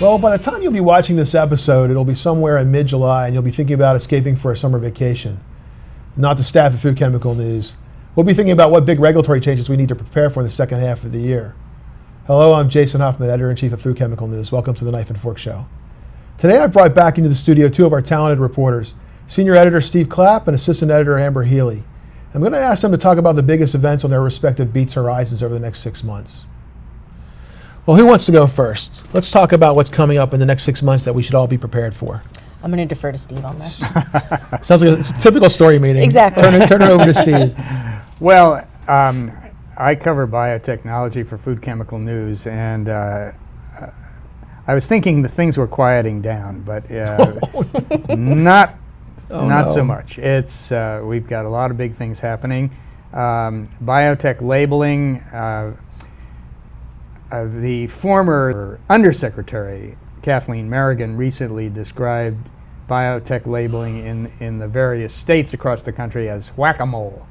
Well, by the time you'll be watching this episode, it'll be somewhere in mid-July, and you'll be thinking about escaping for a summer vacation. Not the staff of Food Chemical News. We'll be thinking about what big regulatory changes we need to prepare for in the second half of the year. Hello, I'm Jason Huffman, Editor-in-Chief of Food Chemical News. Welcome to the Knife and Fork Show. Today I've brought back into the studio two of our talented reporters, Senior Editor Steve Clapp and Assistant Editor Amber Healy. I'm going to ask them to talk about the biggest events on their respective beats horizons over the next 6 months. Well, who wants to go first? Let's talk about what's coming up in the next 6 months that we should all be prepared for. I'm going to defer to Steve on this. Sounds like it's a typical story meeting. Exactly. Turn it over to Steve. Well, I cover biotechnology for Food Chemical News, and I was thinking the things were quieting down, but not so much. It's we've got a lot of big things happening. Biotech labeling. The former Undersecretary Kathleen Merrigan recently described biotech labeling in the various states across the country as whack-a-mole,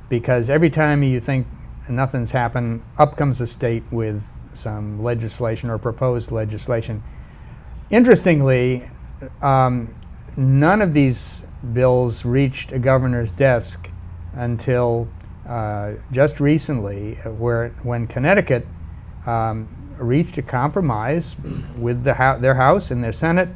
because every time you think nothing's happened, up comes a state with some legislation or proposed legislation. Interestingly, none of these bills reached a governor's desk until just recently, when Connecticut reached a compromise with their House and their Senate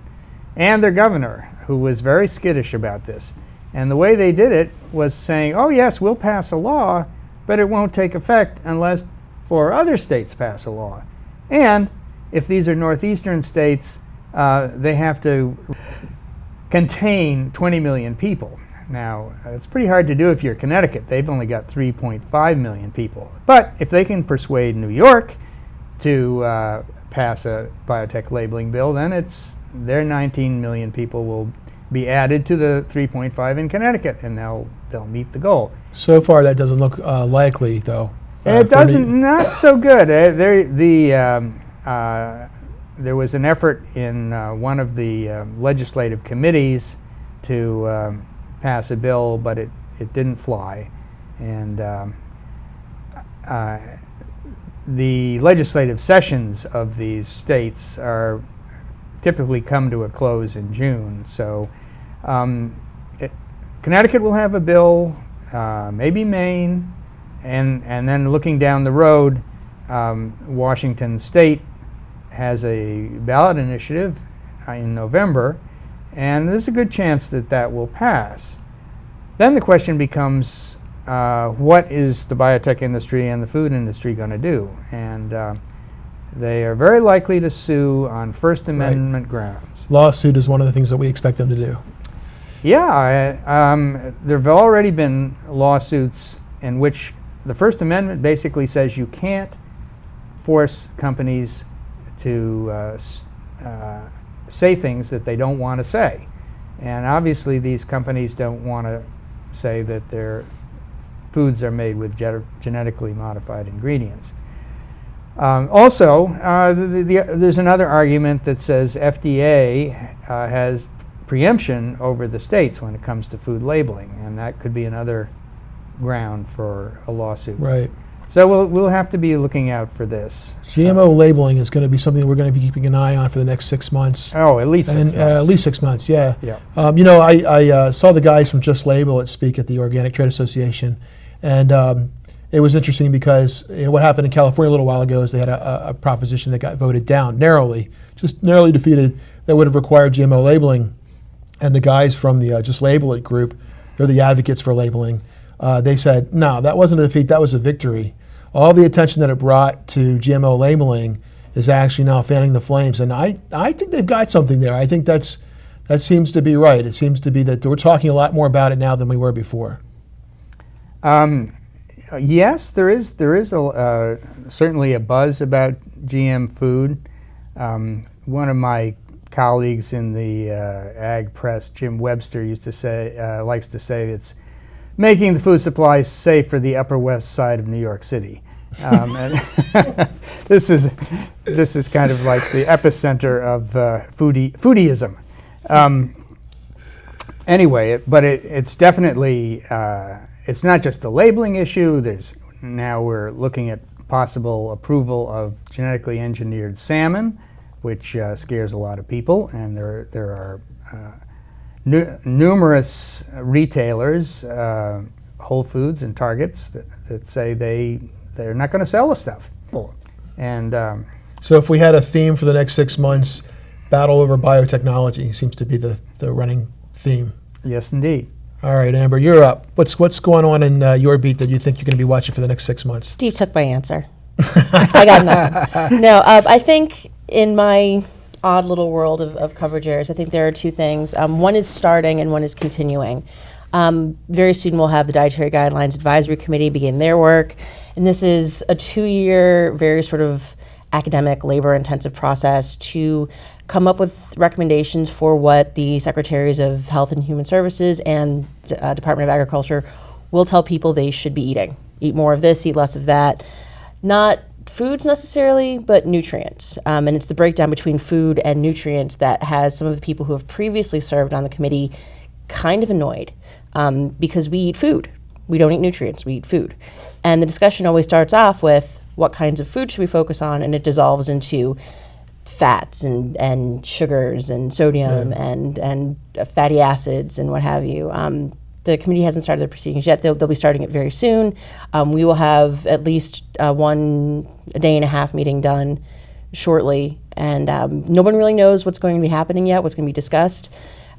and their governor, who was very skittish about this. And the way they did it was saying, oh yes, we'll pass a law, but it won't take effect unless 4 other states pass a law. And if these are northeastern states, they have to contain 20 million people. Now, it's pretty hard to do if you're Connecticut. They've only got 3.5 million people. But if they can persuade New York to pass a biotech labeling bill, then their 19 million people will be added to the 3.5 in Connecticut, and they'll meet the goal. So far, that doesn't look likely, though. It doesn't. Not so good. There was an effort in one of the legislative committees to pass a bill, but it didn't fly, and the legislative sessions of these states are typically come to a close in June. So Connecticut will have a bill, maybe Maine, and then looking down the road, Washington State has a ballot initiative in November, and there's a good chance that will pass. Then the question becomes, what is the biotech industry and the food industry going to do? And they are very likely to sue on First Amendment grounds. Lawsuit is one of the things that we expect them to do. Yeah, there have already been lawsuits in which the First Amendment basically says you can't force companies to say things that they don't want to say. And obviously these companies don't want to say that their foods are made with genetically modified ingredients. Also, there's another argument that says FDA has preemption over the states when it comes to food labeling, and that could be another ground for a lawsuit. Right. So we'll have to be looking out for this. GMO labeling is going to be something we're going to be keeping an eye on for the next 6 months. Oh, at least 6 months. At least 6 months, yeah. Yeah. I saw the guys from Just Label at speak at the Organic Trade Association, and it was interesting because what happened in California a little while ago is they had a proposition that got voted down narrowly, just narrowly defeated, that would have required GMO labeling. And the guys from the Just Label It group, they're the advocates for labeling, they said, no, that wasn't a defeat, that was a victory. All the attention that it brought to GMO labeling is actually now fanning the flames. And I think they've got something there. I think that seems to be right. It seems to be that we're talking a lot more about it now than we were before. Yes, there is certainly a buzz about GM food. One of my colleagues in the ag press, Jim Webster, likes to say it's making the food supply safe for the Upper West Side of New York City. And this is kind of like the epicenter of foodieism. Anyway, but it's definitely it's not just the labeling issue. Now we're looking at possible approval of genetically engineered salmon which scares a lot of people. And there are numerous retailers, Whole Foods and Targets, that say they're not going to sell the stuff. And So if we had a theme for the next 6 months, battle over biotechnology seems to be the running theme. yes, indeed. All right, Amber, you're up. What's going on in your beat that you think you're going to be watching for the next 6 months? Steve took my answer. I got nothing. No, I think in my odd little world of coverage areas, I think there are two things. One is starting and one is continuing. Very soon we'll have the Dietary Guidelines Advisory Committee begin their work. And this is a 2-year, very sort of academic, labor-intensive process to come up with recommendations for what the Secretaries of Health and Human Services and Department of Agriculture will tell people they should be eating. Eat more of this, eat less of that. Not foods necessarily, but nutrients. And it's the breakdown between food and nutrients that has some of the people who have previously served on the committee kind of annoyed, because we eat food. We don't eat nutrients, we eat food. And the discussion always starts off with what kinds of food should we focus on, and it dissolves into fats and sugars and sodium and fatty acids and what have you. The committee hasn't started their proceedings yet. They'll be starting it very soon. We will have at least a day and a half meeting done shortly, and no one really knows what's going to be happening yet, what's going to be discussed.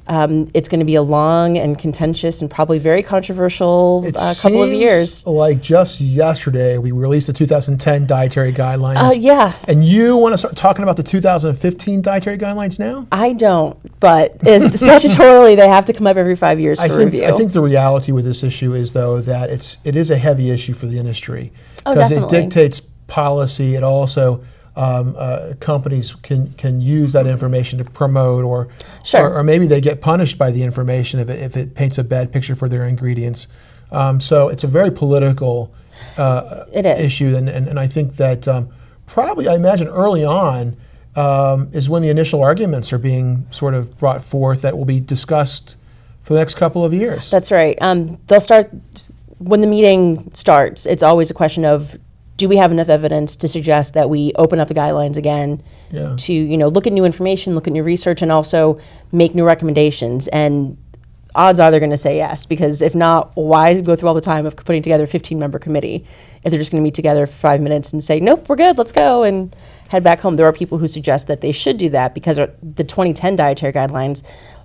It's going to be a long and contentious and probably very controversial couple of years. Like just yesterday, we released the 2010 Dietary Guidelines. Yeah. And you want to start talking about the 2015 Dietary Guidelines now? I don't, but statutorily they have to come up every 5 years for review. I think the reality with this issue is, though, that it is a heavy issue for the industry. Oh, because it definitely. dictates policy. It also companies can use that information to promote, or maybe they get punished by the information if it paints a bad picture for their ingredients. So it's a very political issue, and I think that probably, I imagine early on is when the initial arguments are being sort of brought forth that will be discussed for the next couple of years. That's right. They'll start, when the meeting starts, it's always a question of, do we have enough evidence to suggest that we open up the guidelines again to look at new information, look at new research, and also make new recommendations? And odds are they're going to say yes, because if not, why go through all the time of putting together a 15-member committee if they're just going to meet together for 5 minutes and say, nope, we're good, let's go, and head back home? There are people who suggest that they should do that because the 2010 Dietary Guidelines,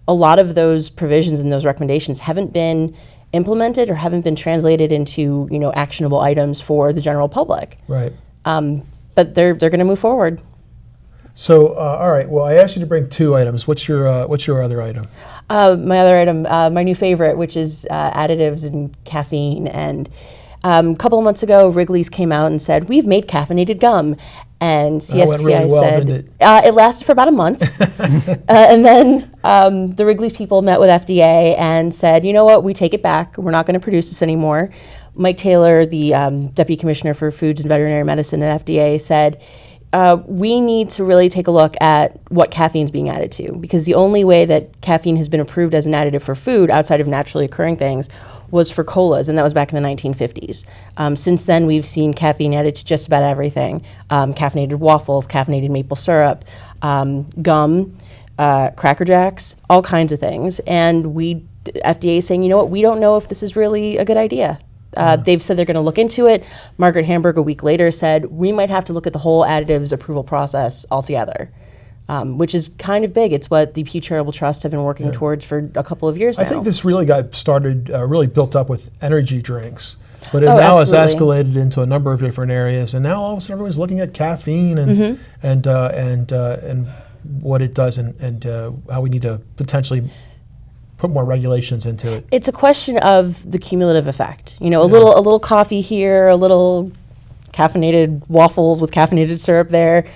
a lot of those provisions and those recommendations haven't been implemented or haven't been translated into actionable items for the general public. Right. But they're going to move forward. So all right. Well, I asked you to bring 2 items. What's your other item? My other item, my new favorite, which is additives and caffeine. And a couple of months ago, Wrigley's came out and said, we've made caffeinated gum. And CSPI went really well, said didn't it lasted for about a month. And then the Wrigley's people met with FDA and said, you know what, we take it back. We're not going to produce this anymore. Mike Taylor, the Deputy Commissioner for Foods and Veterinary Medicine at FDA, said, we need to really take a look at what caffeine's being added to, because the only way that caffeine has been approved as an additive for food outside of naturally occurring things was for colas, and that was back in the 1950s. Since then, we've seen caffeine added to just about everything. Caffeinated waffles, caffeinated maple syrup, gum, Cracker Jacks, all kinds of things. And FDA is saying, you know what, we don't know if this is really a good idea. They've said they're going to look into it. Margaret Hamburg a week later said, we might have to look at the whole additives approval process altogether. Which is kind of big. It's what the Pew Charitable Trust have been working towards for a couple of years now. I think this really got started, really built up with energy drinks. But it now absolutely. has escalated into a number of different areas. And now all of a sudden everyone's looking at caffeine and what it does and how we need to potentially put more regulations into it. It's a question of the cumulative effect. A little coffee here, a little caffeinated waffles with caffeinated syrup there,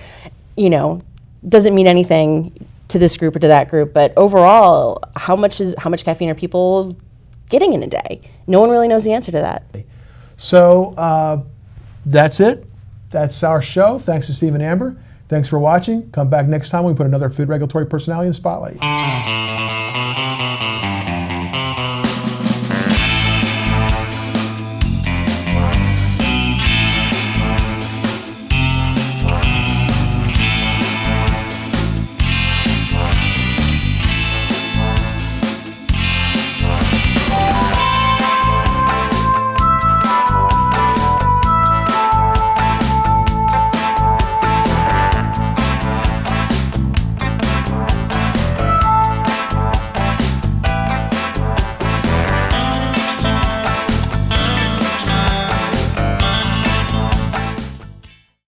doesn't mean anything to this group or to that group, but overall, how much caffeine are people getting in a day? No one really knows the answer to that. So that's it. That's our show. Thanks to Steve and Amber. Thanks for watching. Come back next time when we put another food regulatory personality in the spotlight.